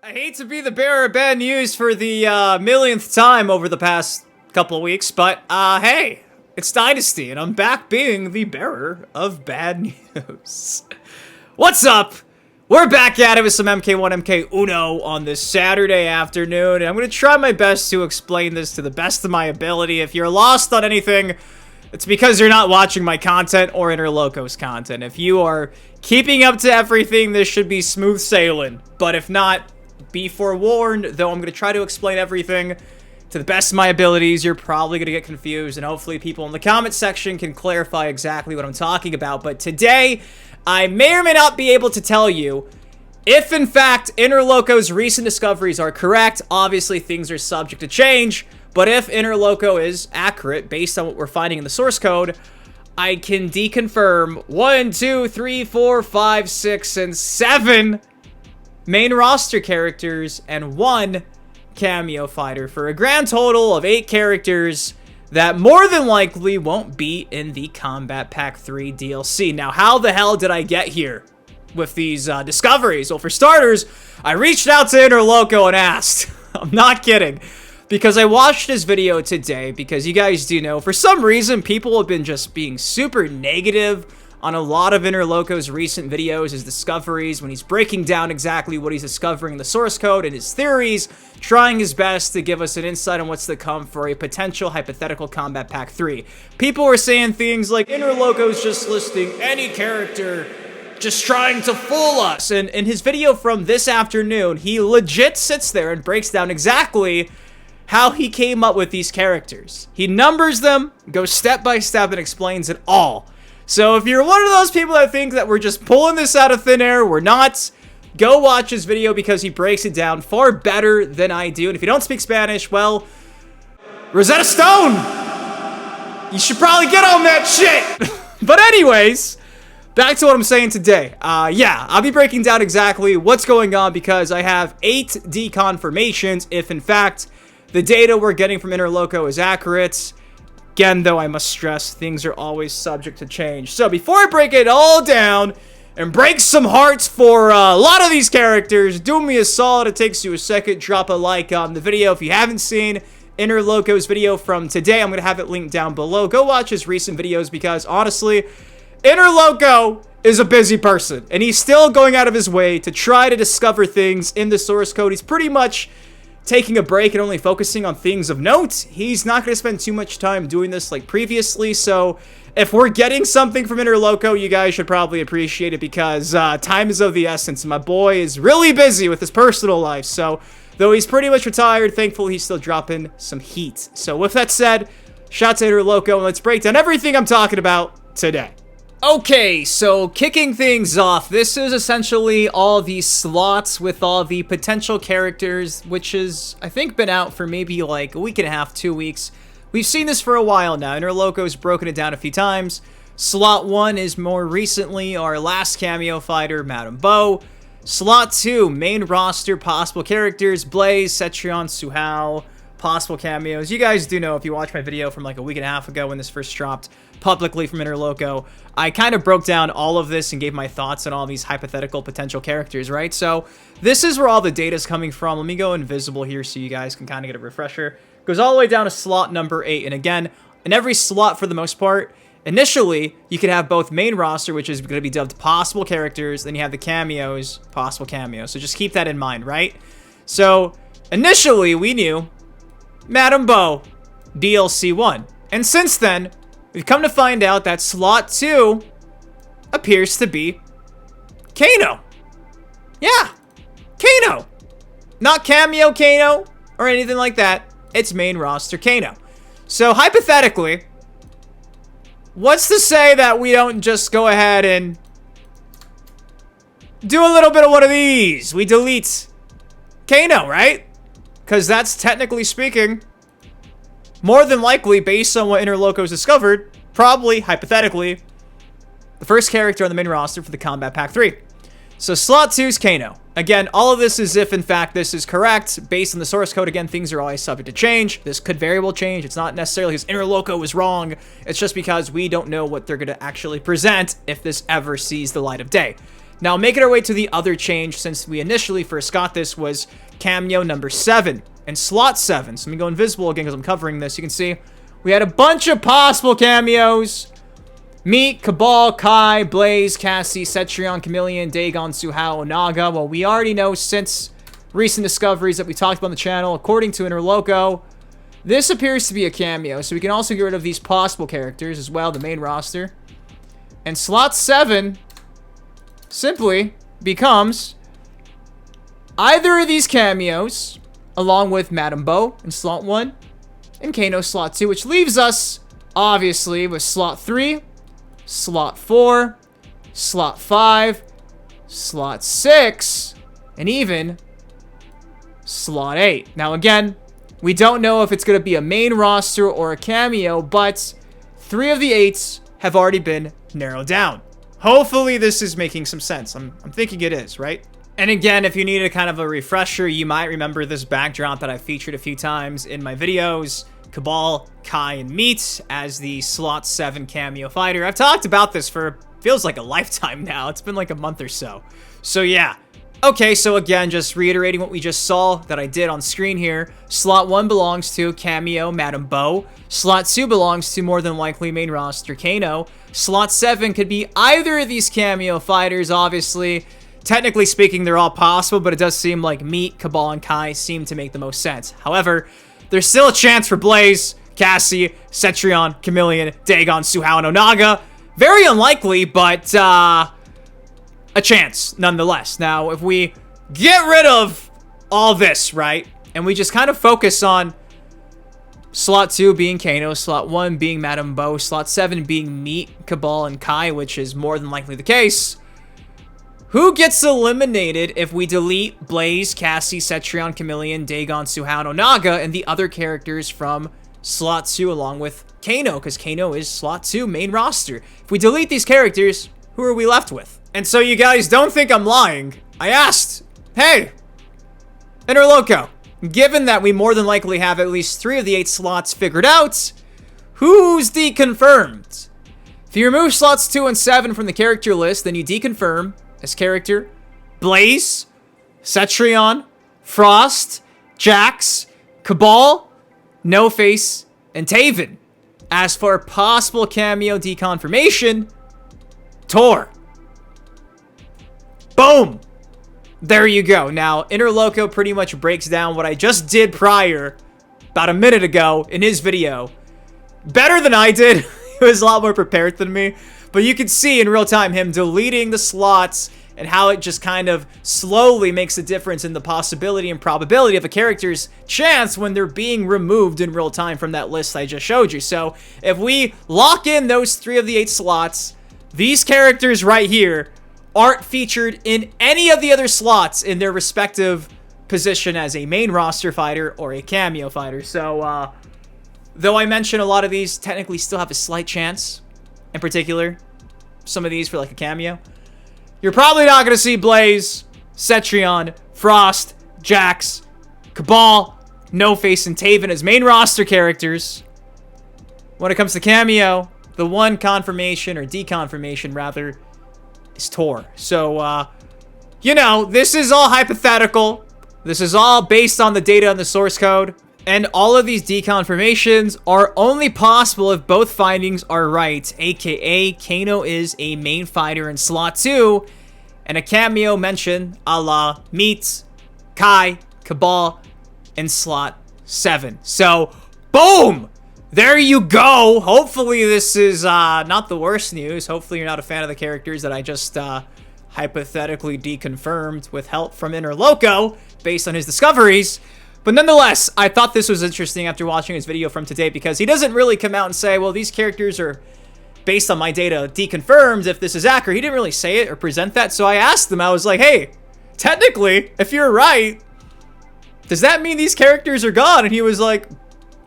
I hate to be the bearer of bad news for the millionth time over the past couple of weeks, but hey, it's Dynasty, and I'm back being the bearer of bad news. What's up? We're back at it with some MK1, MK1 on this Saturday afternoon, and I'm going to try my best to explain this to the best of my ability. If you're lost on anything, it's because you're not watching my content or Interloko's content. If you are keeping up to everything, this should be smooth sailing. But if not, be forewarned, though I'm going to try to explain everything to the best of my abilities. You're probably going to get confused, and hopefully people in the comment section can clarify exactly what I'm talking about. But today, I may or may not be able to tell you if, in fact, Interloko's recent discoveries are correct. Obviously, things are subject to change, but if Interloko is accurate based on what we're finding in the source code, I can deconfirm 1, 2, 3, 4, 5, 6, and 7 main roster characters and 1 cameo fighter for a grand total of 8 characters that more than likely won't be in the Combat Pack 3 DLC. Now, how the hell did I get here with these discoveries? Well, for starters, I reached out to Interloko and asked. I'm not kidding. Because I watched his video today, because you guys do know, for some reason, people have been just being super negative on a lot of Interloko's recent videos, his discoveries, when he's breaking down exactly what he's discovering in the source code and his theories, trying his best to give us an insight on what's to come for a potential hypothetical Combat Pack 3. People were saying things like, Interloko's just listing any character, just trying to fool us. And in his video from this afternoon, he legit sits there and breaks down exactly how he came up with these characters. He numbers them, goes step by step, and explains it all. So if you're one of those people that think that we're just pulling this out of thin air, we're not. Go watch his video because he breaks it down far better than I do. And if you don't speak Spanish, well, Rosetta Stone! You should probably get on that shit! But anyways, back to what I'm saying today. Yeah, I'll be breaking down exactly what's going on because I have 8 deconfirmations if, in fact, the data we're getting from Interloko is accurate. Again, though, I must stress, things are always subject to change. So before I break it all down and break some hearts for a lot of these characters, do me a solid. It takes you a second. Drop a like on the video. If you haven't seen Interloko's video from today, I'm going to have it linked down below. Go watch his recent videos because, honestly, Interloko is a busy person. And he's still going out of his way to try to discover things in the source code. He's pretty much taking a break and only focusing on things of note. He's not going to spend too much time doing this like previously, so if we're getting something from Interloko, you guys should probably appreciate it because time is of the essence. My boy is really busy with his personal life, so though he's pretty much retired, thankfully he's still dropping some heat. So with that said, shout out to Interloko, and let's break down everything I'm talking about today. Okay, so kicking things off, this is essentially all the slots with all the potential characters, which has, I think, been out for maybe like a week and a half, 2 weeks. We've seen this for a while now. Interloko's broken it down a few times. Slot 1 is more recently our last cameo fighter, Madame Bo. Slot 2, main roster possible characters, Blaze, Cetrion, Suhao, possible cameos. You guys do know if you watched my video from like a week and a half ago when this first dropped publicly from Interloko, I kind of broke down all of this and gave my thoughts on all these hypothetical potential characters, right? So this is where all the data is coming from. Let me go invisible here so you guys can kind of get a refresher. It goes all the way down to slot number 8. And again, in every slot for the most part, initially, you could have both main roster, which is going to be dubbed possible characters, then you have the cameos, possible cameos. So just keep that in mind, right? So initially, we knew Madame Bo, DLC 1. And since then, we've come to find out that slot 2 appears to be Kano. Yeah, Kano. Not cameo Kano or anything like that. It's main roster Kano. So hypothetically, what's to say that we don't just go ahead and do a little bit of one of these? We delete Kano, right? Because that's technically speaking, more than likely, based on what Interloko's discovered, probably, hypothetically, the first character on the main roster for the Combat Pack 3. So slot 2 is Kano. Again, all of this is if, in fact, this is correct. Based on the source code, again, things are always subject to change. This could very well change. It's not necessarily because Interloko was wrong. It's just because we don't know what they're going to actually present if this ever sees the light of day. Now, making our way to the other change since we initially first got this was cameo number 7 and slot 7. So let me go invisible again because I'm covering this. You can see we had a bunch of possible cameos. Meat, Cabal, Kai, Blaze, Cassie, Cetrion, Chameleon, Dagon, Suhao, Onaga. Well, we already know since recent discoveries that we talked about on the channel, according to Interloko, this appears to be a cameo. So we can also get rid of these possible characters as well, the main roster. And slot 7 simply becomes either of these cameos, along with Madame Bo in slot 1 and Kano slot 2, which leaves us, obviously, with slot 3, slot 4, slot 5, slot 6, and even slot 8. Now, again, we don't know if it's going to be a main roster or a cameo, but 3 of the 8s have already been narrowed down. Hopefully, this is making some sense. I'm thinking it is, right? And again, if you need a kind of a refresher, you might remember this backdrop that I featured a few times in my videos. Cabal, Kai, and Meat as the slot 7 cameo fighter. I've talked about this for, feels like a lifetime now. It's been like a month or so. So yeah. Okay, so again, just reiterating what we just saw that I did on screen here. Slot 1 belongs to cameo Madame Bo. Slot 2 belongs to more than likely main roster Kano. Slot 7 could be either of these cameo fighters, obviously. Technically speaking, they're all possible, but it does seem like Meat, Cabal, and Kai seem to make the most sense. However, there's still a chance for Blaze, Cassie, Cetrion, Chameleon, Dagon, Suhao, and Onaga. Very unlikely, but a chance nonetheless. Now, if we get rid of all this, right, and we just kind of focus on slot 2 being Kano, slot 1 being Madame Bo, slot 7 being Meat, Cabal, and Kai, which is more than likely the case, who gets eliminated if we delete Blaze, Cassie, Cetrion, Chameleon, Dagon, Suhao, and Onaga, and the other characters from slot 2 along with Kano, because Kano is slot 2 main roster. If we delete these characters, who are we left with? And so you guys don't think I'm lying. I asked, hey, Interloko, given that we more than likely have at least 3 of the 8 slots figured out, who's deconfirmed? If you remove slots 2 and 7 from the character list, then you deconfirm as character Blaze, Cetrion, Frost, Jax, Cabal, No Face, and Taven. As for possible cameo deconfirmation, Tor. Boom! There you go. Now, Interloko pretty much breaks down what I just did prior, about a minute ago, in his video. Better than I did. He was a lot more prepared than me. But you can see in real time him deleting the slots and how it just kind of slowly makes a difference in the possibility and probability of a character's chance when they're being removed in real time from that list I just showed you. So if we lock in those 3 of the 8 slots, these characters right here aren't featured in any of the other slots in their respective position as a main roster fighter or a cameo fighter. So, though I mentioned a lot of these technically still have a slight chance, in particular, some of these for like a cameo, you're probably not going to see Blaze, Cetrion, Frost, Jax, Cabal, No Face, and Taven as main roster characters. When it comes to cameo, the one confirmation, or deconfirmation rather, is Tor. So, you know, this is all hypothetical. This is all based on the data and the source code. And all of these deconfirmations are only possible if both findings are right, aka Kano is a main fighter in slot 2, and a cameo mention a la Meat, Kai, Cabal, in slot 7. So, boom! There you go! Hopefully this is not the worst news. Hopefully you're not a fan of the characters that I just hypothetically deconfirmed with help from Interloko based on his discoveries. But nonetheless, I thought this was interesting after watching his video from today because he doesn't really come out and say, well, these characters are, based on my data, deconfirmed if this is accurate. He didn't really say it or present that, so I asked him, I was like, hey, technically, if you're right, does that mean these characters are gone? And he was like,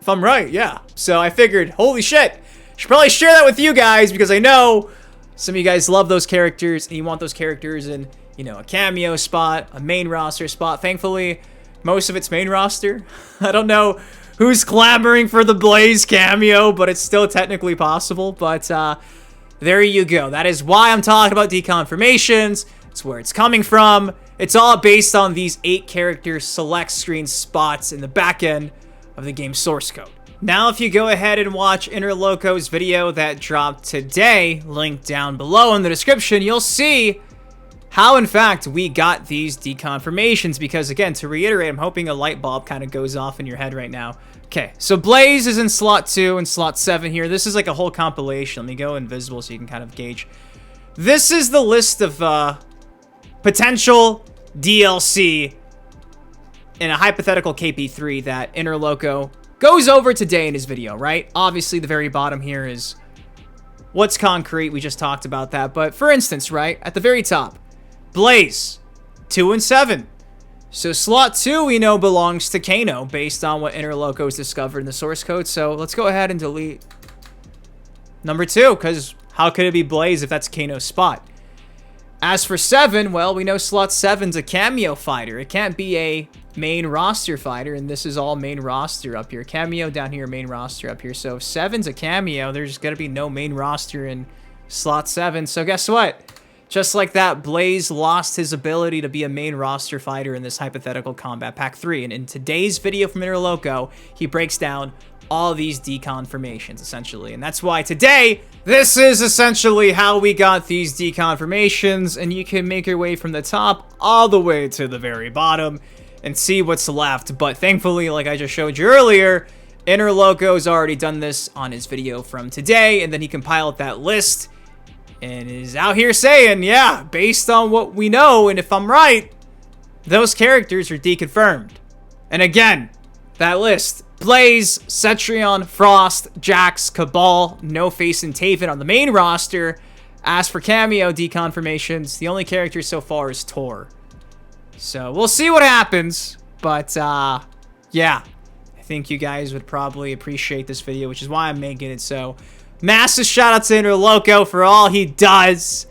if I'm right, yeah. So I figured, holy shit, should probably share that with you guys because I know some of you guys love those characters and you want those characters in, you know, a cameo spot, a main roster spot. Thankfully, most of it's main roster. I don't know who's clamoring for the Blaze cameo, but it's still technically possible. But there you go. That is why I'm talking about deconfirmations. It's where it's coming from. It's all based on these 8 character select screen spots in the back end of the game's source code. Now, if you go ahead and watch Interloko's video that dropped today, linked down below in the description, you'll see how, in fact, we got these deconfirmations. Because, again, to reiterate, I'm hoping a light bulb kind of goes off in your head right now. Okay, so Blaze is in slot 2 and slot 7 here. This is like a whole compilation. Let me go invisible so you can kind of gauge. This is the list of potential DLC in a hypothetical KP3 that Interloko goes over today in his video, right? Obviously, the very bottom here is what's concrete. We just talked about that. But for instance, right, at the very top, Blaze, 2 and 7. So slot 2 we know belongs to Kano based on what Interloko's discovered in the source code. So let's go ahead and delete number 2, because how could it be Blaze if that's Kano's spot? As for 7, well, we know slot 7's a cameo fighter. It can't be a main roster fighter, and this is all main roster up here. Cameo down here, main roster up here. So if 7's a cameo, there's going to be no main roster in slot 7. So guess what? Just like that, Blaze lost his ability to be a main roster fighter in this hypothetical Combat Pack 3. And in today's video from Interloko, he breaks down all these deconfirmations, essentially. And that's why today, this is essentially how we got these deconfirmations. And you can make your way from the top all the way to the very bottom and see what's left. But thankfully, like I just showed you earlier, Interloko's already done this on his video from today. And then he compiled that list and is out here saying, yeah, based on what we know, and if I'm right, those characters are deconfirmed. And again, that list: Blaze, Cetrion, Frost, Jax, Cabal, No Face, and Taven on the main roster. As for cameo deconfirmations, the only character so far is Tor. So we'll see what happens, but yeah, I think you guys would probably appreciate this video, which is why I'm making it. So massive shout out to Interloko for all he does.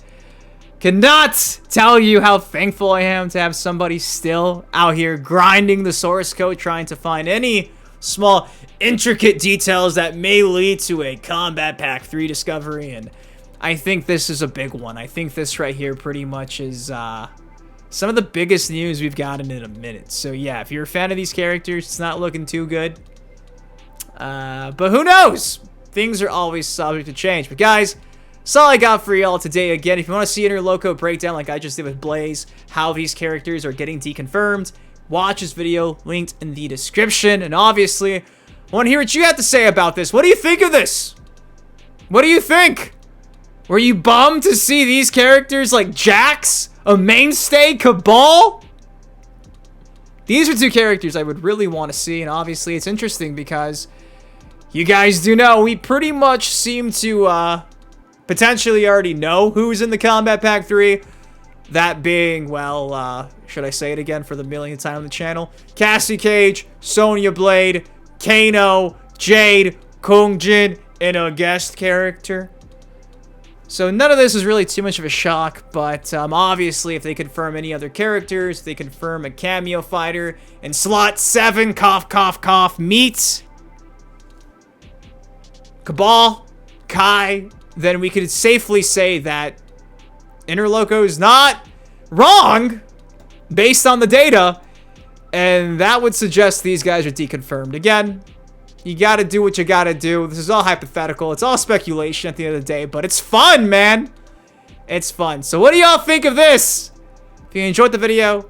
Cannot tell you how thankful I am to have somebody still out here grinding the source code, trying to find any small intricate details that may lead to a Combat Pack 3 discovery. And I think this is a big one. I think this right here pretty much is some of the biggest news we've gotten in a minute. So yeah, if you're a fan of these characters, it's not looking too good. But who knows? Things are always subject to change. But guys, that's all I got for y'all today. Again, if you want to see Interloko breakdown like I just did with Blaze, how these characters are getting deconfirmed, watch this video linked in the description. And obviously, I want to hear what you have to say about this. What do you think of this? What do you think? Were you bummed to see these characters like Jax, a mainstay, Cabal? These are 2 characters I would really want to see. And obviously, it's interesting because you guys do know we pretty much seem to potentially already know who's in the Combat Pack 3. That being, well, should I say it again for the millionth time on the channel? Cassie Cage, Sonya Blade, Kano, Jade, Kung Jin, and a guest character. So none of this is really too much of a shock, but obviously if they confirm any other characters, if they confirm a cameo fighter in slot 7, cough, cough, cough, meets Cabal, Kai, then we could safely say that Interloko is not wrong based on the data, and that would suggest these guys are deconfirmed. Again, you gotta do what you gotta do. This is all hypothetical. It's all speculation at the end of the day, but it's fun, man. It's fun. So what do y'all think of this? If you enjoyed the video,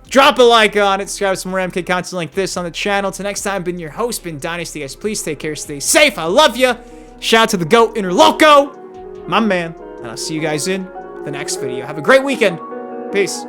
drop a like on it. Subscribe to some more MK content like this on the channel. Till next time, been your host, been Dynasty. Guys, please take care, stay safe. I love you. Shout out to the GOAT, Interloko, my man. And I'll see you guys in the next video. Have a great weekend. Peace.